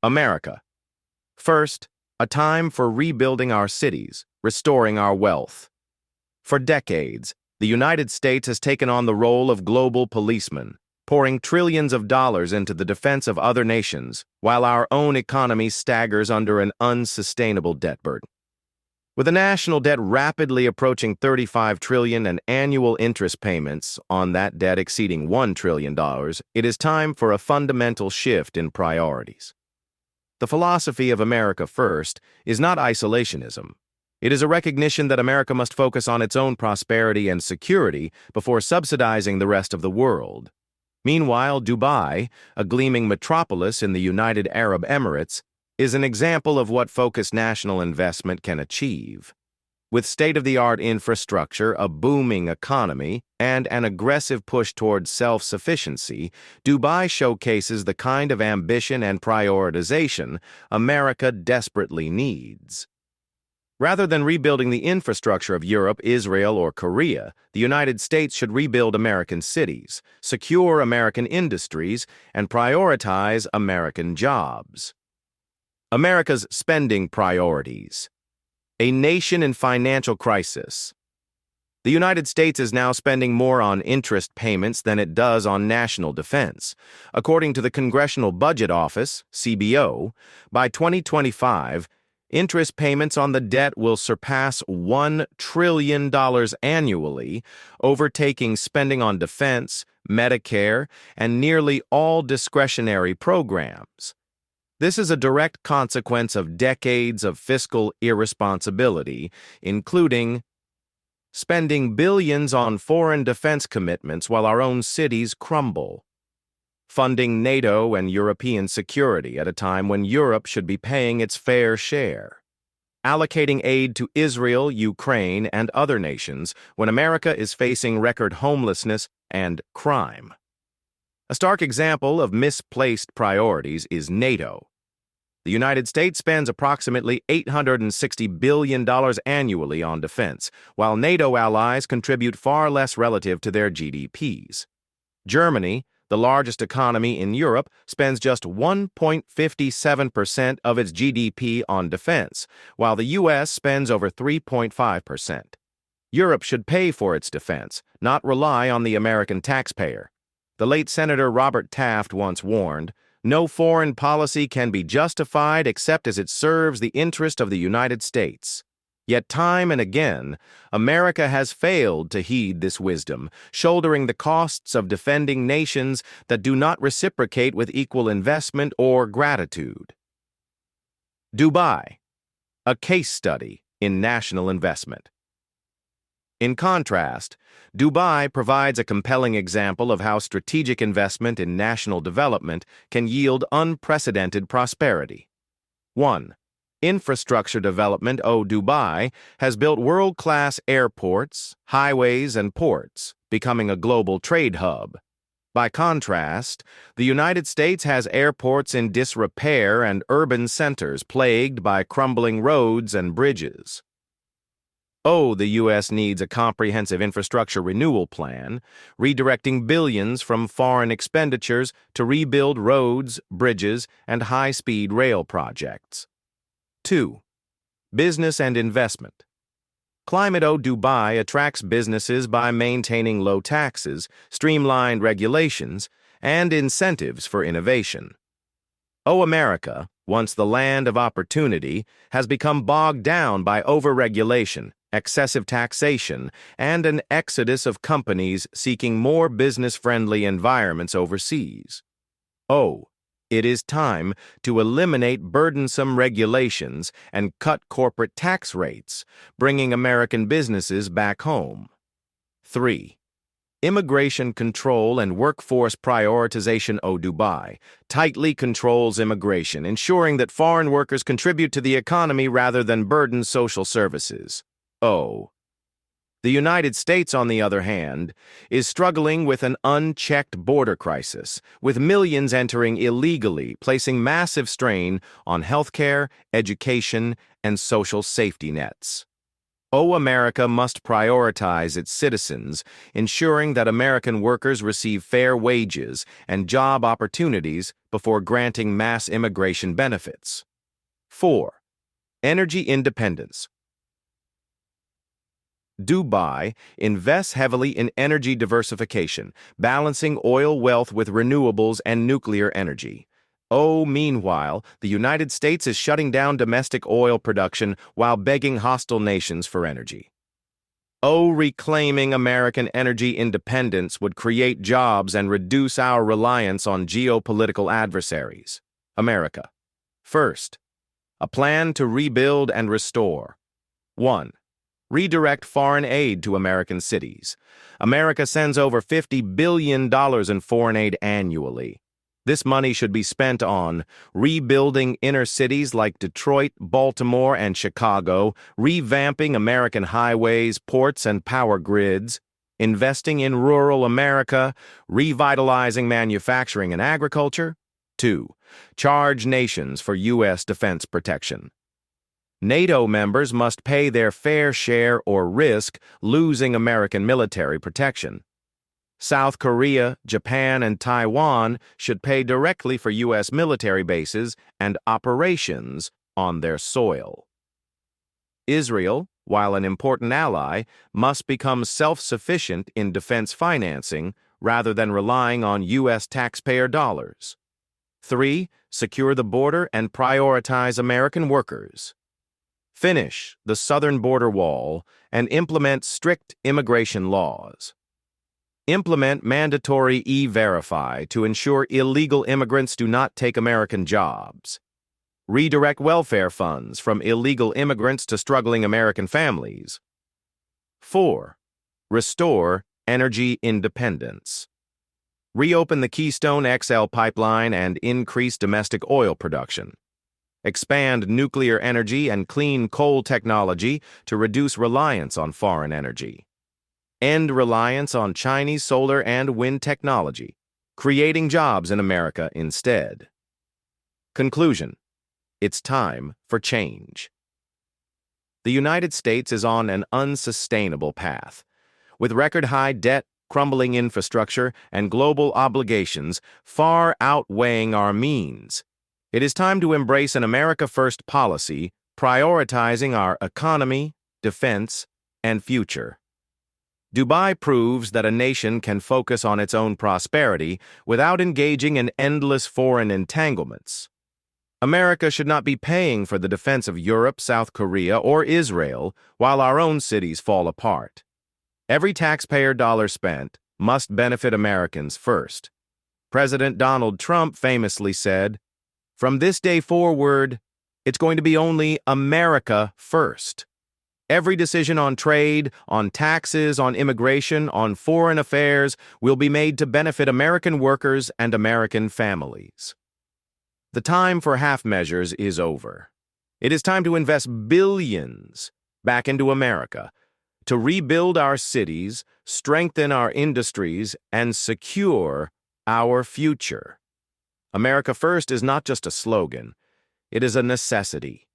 America. First, a time for rebuilding our cities, restoring our wealth. For decades, the United States has taken on the role of global policeman, pouring trillions of dollars into the defense of other nations, while our own economy staggers under an unsustainable debt burden. With a national debt rapidly approaching $35 trillion and annual interest payments on that debt exceeding $1 trillion, it is time for a fundamental shift in priorities. The philosophy of America First is not isolationism. It is a recognition that America must focus on its own prosperity and security before subsidizing the rest of the world. Meanwhile, Dubai, a gleaming metropolis in the United Arab Emirates, is an example of what focused national investment can achieve. With state-of-the-art infrastructure, a booming economy, and an aggressive push towards self-sufficiency, Dubai showcases the kind of ambition and prioritization America desperately needs. Rather than rebuilding the infrastructure of Europe, Israel, or Korea, the United States should rebuild American cities, secure American industries, and prioritize American jobs. America's spending priorities. A nation in financial crisis. The United States is now spending more on interest payments than it does on national defense. According to the Congressional Budget Office, CBO, by 2025, interest payments on the debt will surpass $1 trillion annually, overtaking spending on defense, Medicare, and nearly all discretionary programs. This is a direct consequence of decades of fiscal irresponsibility, including spending billions on foreign defense commitments while our own cities crumble, funding NATO and European security at a time when Europe should be paying its fair share, allocating aid to Israel, Ukraine, and other nations when America is facing record homelessness and crime. A stark example of misplaced priorities is NATO. The United States spends approximately $860 billion annually on defense, while NATO allies contribute far less relative to their GDPs. Germany, the largest economy in Europe, spends just 1.57% of its GDP on defense, while the U.S. spends over 3.5%. Europe should pay for its defense, not rely on the American taxpayer. The late Senator Robert Taft once warned, "No foreign policy can be justified except as it serves the interest of the United States." Yet time and again, America has failed to heed this wisdom, shouldering the costs of defending nations that do not reciprocate with equal investment or gratitude. Dubai, a case study in national investment. In contrast, Dubai provides a compelling example of how strategic investment in national development can yield unprecedented prosperity. 1. Infrastructure development. Dubai has built world-class airports, highways, and ports, becoming a global trade hub. By contrast, the United States has airports in disrepair and urban centers plagued by crumbling roads and bridges. The U.S. needs a comprehensive infrastructure renewal plan, redirecting billions from foreign expenditures to rebuild roads, bridges, and high-speed rail projects. 2. Business and investment. Climate. Dubai attracts businesses by maintaining low taxes, streamlined regulations, and incentives for innovation. America, once the land of opportunity, has become bogged down by overregulation, excessive taxation, and an exodus of companies seeking more business-friendly environments overseas. It is time to eliminate burdensome regulations and cut corporate tax rates, bringing American businesses back home. 3. Immigration control and workforce prioritization. Dubai tightly controls immigration, ensuring that foreign workers contribute to the economy rather than burden social services. The United States, on the other hand, is struggling with an unchecked border crisis, with millions entering illegally, placing massive strain on healthcare, education, and social safety nets. America must prioritize its citizens, ensuring that American workers receive fair wages and job opportunities before granting mass immigration benefits. 4. Energy independence. Dubai invests heavily in energy diversification, balancing oil wealth with renewables and nuclear energy. Meanwhile, the United States is shutting down domestic oil production while begging hostile nations for energy. Reclaiming American energy independence would create jobs and reduce our reliance on geopolitical adversaries. America. First, a plan to rebuild and restore. 1. Redirect foreign aid to American cities. America sends over $50 billion in foreign aid annually. This money should be spent on rebuilding inner cities like Detroit, Baltimore, and Chicago, revamping American highways, ports, and power grids, investing in rural America, revitalizing manufacturing and agriculture. 2. Charge nations for U.S. defense protection. NATO members must pay their fair share or risk losing American military protection. South Korea, Japan, and Taiwan should pay directly for U.S. military bases and operations on their soil. Israel, while an important ally, must become self-sufficient in defense financing rather than relying on U.S. taxpayer dollars. 3. Secure the border and prioritize American workers. Finish the southern border wall and implement strict immigration laws. Implement mandatory E-Verify to ensure illegal immigrants do not take American jobs. Redirect welfare funds from illegal immigrants to struggling American families. 4. Restore energy independence. Reopen the Keystone XL pipeline and increase domestic oil production. Expand nuclear energy and clean coal technology to reduce reliance on foreign energy. End reliance on Chinese solar and wind technology, creating jobs in America instead. Conclusion: it's time for change. The United States is on an unsustainable path. With record-high debt, crumbling infrastructure, and global obligations far outweighing our means, it is time to embrace an America First policy, prioritizing our economy, defense, and future. Dubai proves that a nation can focus on its own prosperity without engaging in endless foreign entanglements. America should not be paying for the defense of Europe, South Korea, or Israel while our own cities fall apart. Every taxpayer dollar spent must benefit Americans first. President Donald Trump famously said, "From this day forward, it's going to be only America first." Every decision on trade, on taxes, on immigration, on foreign affairs will be made to benefit American workers and American families. The time for half measures is over. It is time to invest billions back into America, to rebuild our cities, strengthen our industries, and secure our future. America First is not just a slogan, it is a necessity.